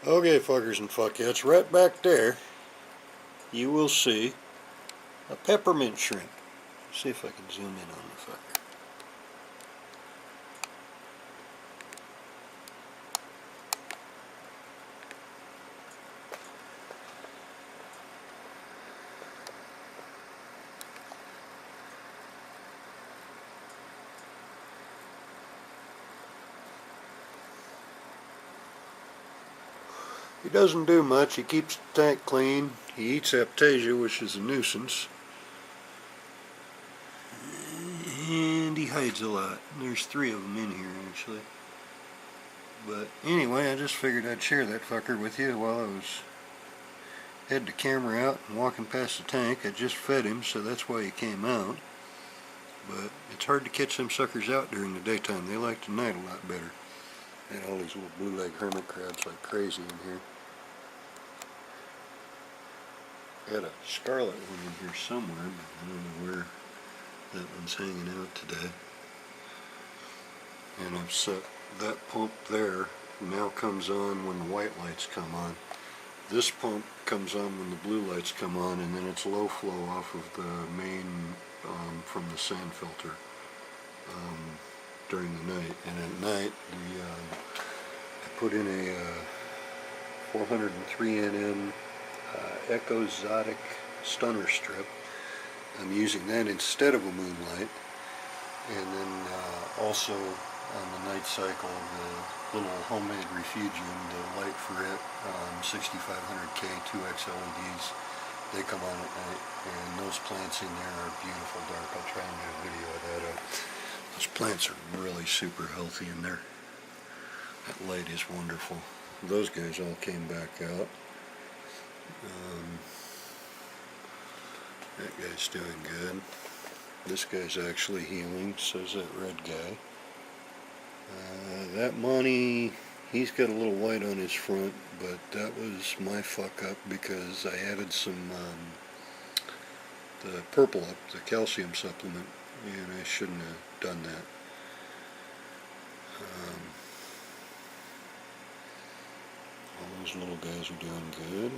Okay, fuckers and fuckheads, right back there, you will see a peppermint shrimp. Let's see if I can zoom in on the fucker. He doesn't do much. He keeps the tank clean. He eats aptasia, which is a nuisance. And he hides a lot. There's 3 of them in here, actually. But anyway, I just figured I'd share that fucker with you while I was had the camera out and walking past the tank. I just fed him, so that's why he came out. But it's hard to catch them suckers out during the daytime. They like the night a lot better. And all these little blue-leg hermit crabs like crazy in here. Got a scarlet one in here somewhere, but I don't know where that one's hanging out today. And I've set that pump there, now comes on when the white lights come on. This pump comes on when the blue lights come on, and then it's low flow off of the main from the sand filter during the night. And at night, I put in a 403 Nm Exotic stunner strip. I'm using that instead of a moonlight, and then also on the night cycle the little homemade refugium, the light for it, 6500K 2X LEDs. They come on at night, and those plants in there are beautiful dark. I'll try and do a video of that up. Those plants are really super healthy in there. That light is wonderful. Those guys all came back out. That guy's doing good. This guy's actually healing, so's that red guy. That Monty, he's got a little white on his front, but that was my fuck up because I added some the purple up, the calcium supplement, and I shouldn't have done that. All those little guys are doing good.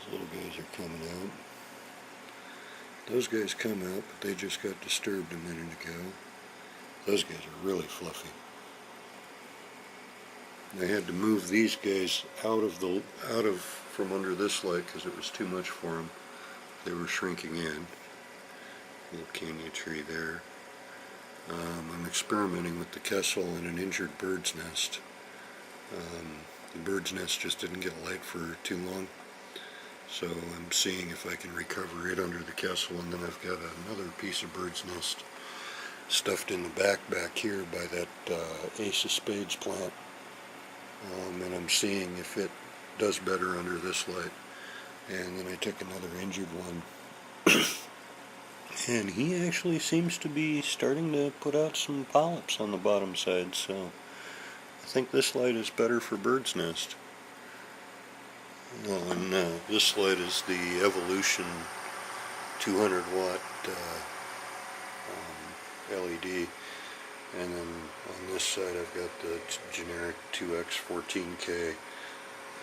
Those little guys are coming out. Those guys come out, but they just got disturbed a minute ago. Those guys are really fluffy. I had to move these guys out of from under this light because it was too much for them. They were shrinking in. Little canyon tree there. I'm experimenting with the Kessel in an injured bird's nest. The bird's nest just didn't get light for too long. So I'm seeing if I can recover it under the Kessel, and then I've got another piece of bird's nest stuffed in the back here by that Ace of Spades plant. And I'm seeing if it does better under this light. And then I took another injured one. And he actually seems to be starting to put out some polyps on the bottom side, so I think this light is better for bird's nest. Oh, and this light is the Evolution 200 watt LED, and then on this side I've got the generic 2X 14K,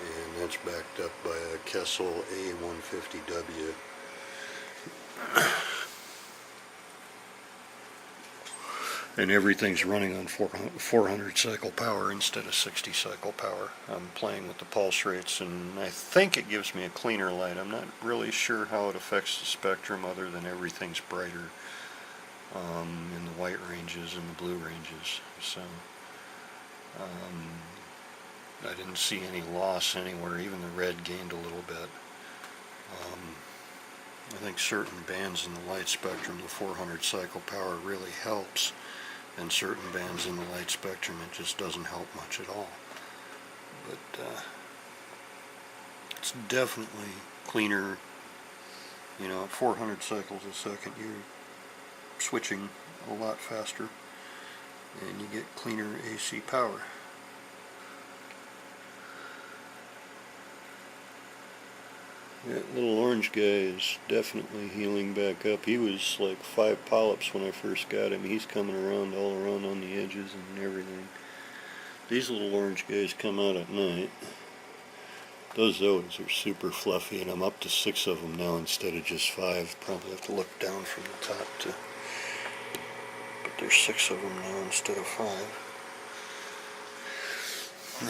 and that's backed up by a Kessel A150W. And everything's running on 400 cycle power instead of 60 cycle power. I'm playing with the pulse rates, and I think it gives me a cleaner light. I'm not really sure how it affects the spectrum other than everything's brighter in the white ranges and the blue ranges. So I didn't see any loss anywhere. Even the red gained a little bit. I think certain bands in the light spectrum, the 400 cycle power really helps. And certain bands in the light spectrum, it just doesn't help much at all. But it's definitely cleaner. You know, at 400 cycles a second, you're switching a lot faster, and you get cleaner AC power. That little orange guy is definitely healing back up. He was like 5 polyps when I first got him. He's coming around all around on the edges and everything. These little orange guys come out at night. Those zoas are super fluffy, and I'm up to 6 of them now instead of just 5. Probably have to look down from the top to... But there's 6 of them now instead of 5.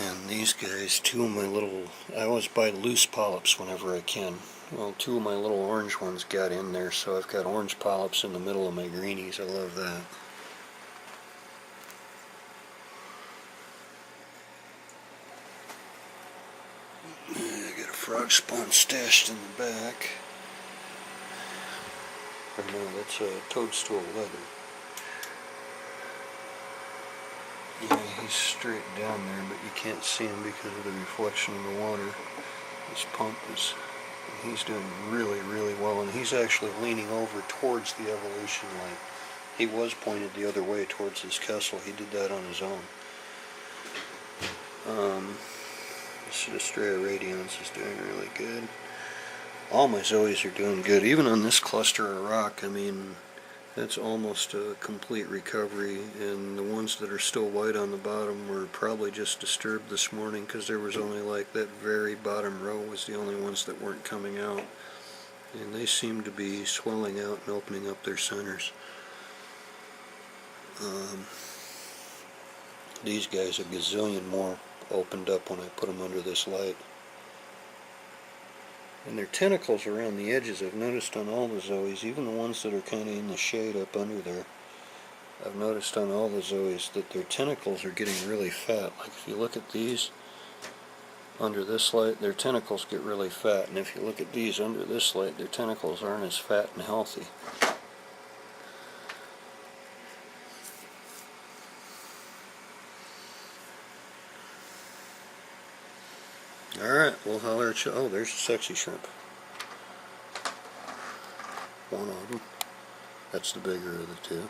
And these guys, 2 of my little... I always buy loose polyps whenever I can. Well, 2 of my little orange ones got in there, so I've got orange polyps in the middle of my greenies. I love that. I got a frog spawn stashed in the back. Or no, that's a toadstool leather. Yeah, he's straight down there, but you can't see him because of the reflection of the water. This pump is, he's doing really, really well, and he's actually leaning over towards the evolution light. He was pointed the other way towards his kessel. He did that on his own. Pseudostraya radians is doing really good. All my zoes are doing good. Even on this cluster of rock, I mean, that's almost a complete recovery, and the ones that are still white on the bottom were probably just disturbed this morning because there was only like that very bottom row was the only ones that weren't coming out, and they seem to be swelling out and opening up their centers. These guys, a gazillion more opened up when I put them under this light. And their tentacles around the edges, I've noticed on all the zoes, even the ones that are kind of in the shade up under there, I've noticed on all the zoes that their tentacles are getting really fat. Like if you look at these under this light, their tentacles get really fat. And if you look at these under this light, their tentacles aren't as fat and healthy. Alright, we'll holler at you. Oh, there's a sexy shrimp. One of them. That's the bigger of the 2.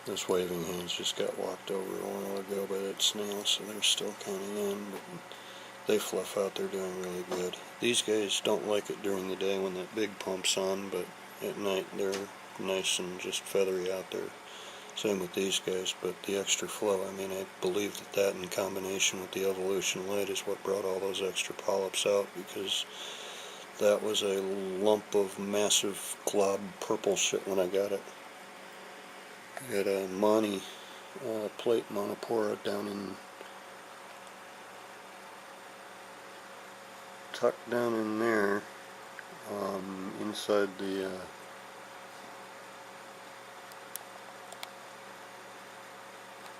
This waving hands just got walked over a while ago by that snail, so they're still kind of in, but they fluff out. They're doing really good. These guys don't like it during the day when that big pump's on, but at night they're nice and just feathery out there. Same with these guys, but the extra flow, I mean, I believe that in combination with the evolution light is what brought all those extra polyps out, because that was a lump of massive glob purple shit when I got it. I got a Monty plate monopora down in, tucked down in there, inside the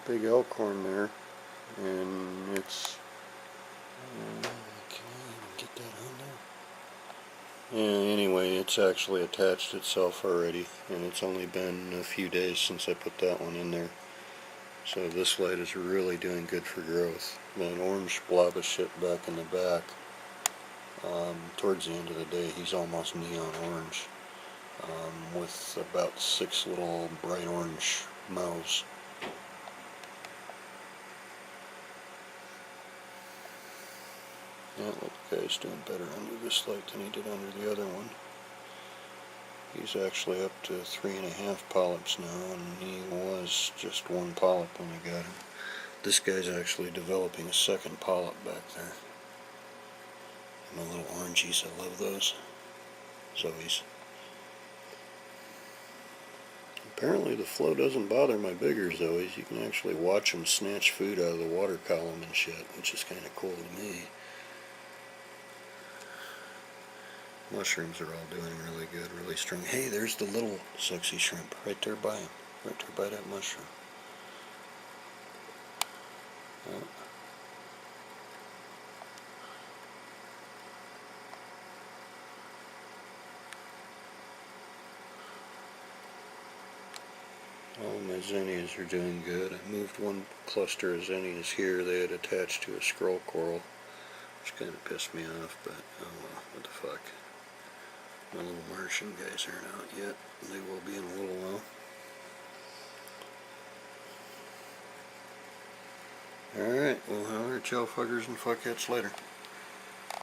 big elkhorn there, and it's can I even get that on there? Yeah, anyway, it's actually attached itself already, and it's only been a few days since I put that one in there. So this light is really doing good for growth. That orange blob of shit back in the back, towards the end of the day, he's almost neon orange, with about 6 little bright orange mouths. Yeah, look, the guy's doing better under this light than he did under the other one. He's actually up to 3.5 polyps now, and he was just 1 polyp when I got him. This guy's actually developing a 2nd polyp back there. My little orangies, I love those. Zoes. Apparently the flow doesn't bother my bigger zoes. You can actually watch them snatch food out of the water column and shit, which is kind of cool to me. Mushrooms are all doing really good, really strong. Hey, there's the little sexy shrimp right there by him. Right there by that mushroom. Oh. All my zinnias are doing good. I moved one cluster of zinnias here. They had attached to a scroll coral, which kind of pissed me off, but oh well, what the fuck. My little Martian guys aren't out yet. They will be in a little while. Alright, well, holler at y'all fuckers and fuckheads later.